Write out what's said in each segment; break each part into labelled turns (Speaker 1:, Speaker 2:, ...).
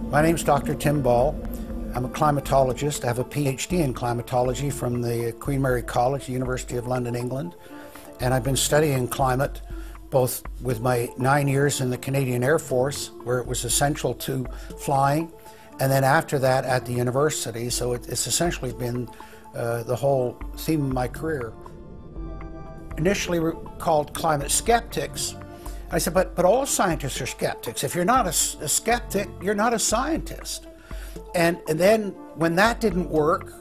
Speaker 1: My name's Dr. Tim Ball. I'm a climatologist. I have a PhD in climatology from the Queen Mary College, the University of London, England. And I've been studying climate both with my 9 years in the Canadian Air Force, where it was essential to flying, and then after that at the university. So it's essentially been the whole theme of my career. Initially we were called climate skeptics. I said, but all scientists are skeptics. If you're not a skeptic, you're not a scientist. And then when that didn't work,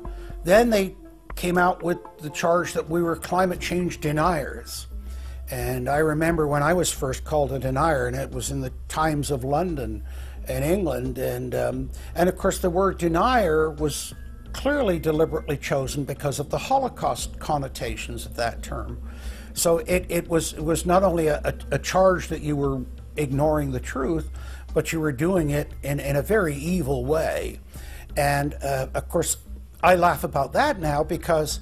Speaker 1: then they came out with the charge that we were climate change deniers. And I remember when I was first called a denier, and it was in the Times of London in England. And of course the word denier was clearly deliberately chosen because of the Holocaust connotations of that term. So it was not only a charge that you were ignoring the truth, but you were doing it in a very evil way. And of course, I laugh about that now because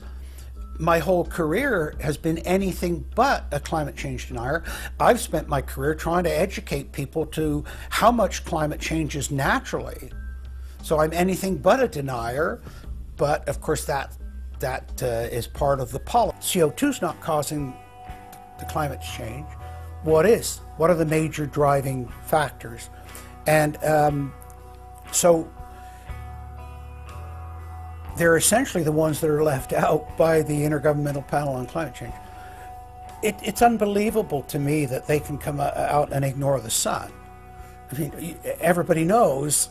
Speaker 1: my whole career has been anything but a climate change denier. I've spent my career trying to educate people to how much climate changes naturally. So I'm anything but a denier, but of course that is part of the policy. CO2 is not causing the climate change. What is? What are the major driving factors? And so they're essentially the ones that are left out by the Intergovernmental Panel on Climate Change. It's unbelievable to me that they can come out and ignore the sun. I mean, everybody knows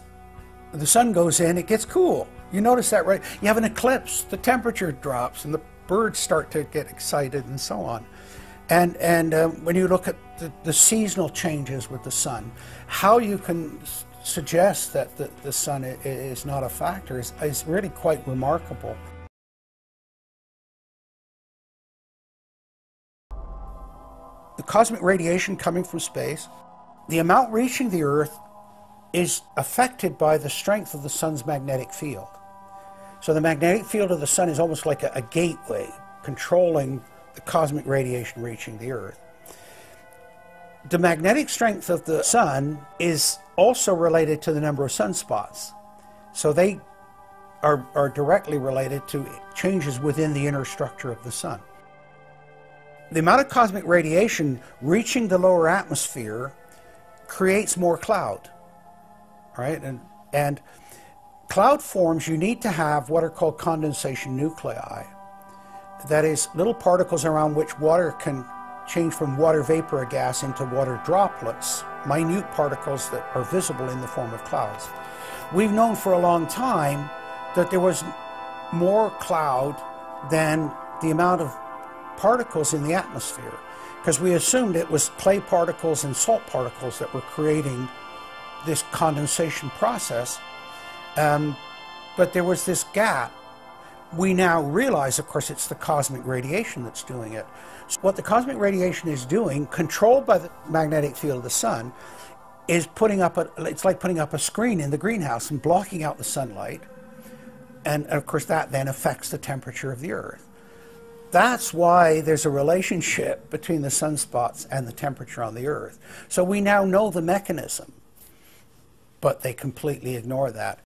Speaker 1: the sun goes in, it gets cool. You notice that, right? You have an eclipse, the temperature drops, and the birds start to get excited and so on. And when you look at the seasonal changes with the sun, how you can suggest that the sun is not a factor is really quite remarkable. The cosmic radiation coming from space, the amount reaching the Earth is affected by the strength of the sun's magnetic field. So the magnetic field of the sun is almost like a gateway controlling the cosmic radiation reaching the Earth. The magnetic strength of the sun is also related to the number of sunspots. So they are directly related to changes within the inner structure of the sun. The amount of cosmic radiation reaching the lower atmosphere creates more cloud, right? And cloud forms, you need to have what are called condensation nuclei. That is, little particles around which water can change from water vapor or gas into water droplets, minute particles that are visible in the form of clouds. We've known for a long time that there was more cloud than the amount of particles in the atmosphere, because we assumed it was clay particles and salt particles that were creating this condensation process. But there was this gap. We now realize, of course, it's the cosmic radiation that's doing it. So what the cosmic radiation is doing, controlled by the magnetic field of the sun, is it's like putting up a screen in the greenhouse and blocking out the sunlight. And of course, that then affects the temperature of the Earth. That's why there's a relationship between the sunspots and the temperature on the Earth. So we now know the mechanism, but they completely ignore that.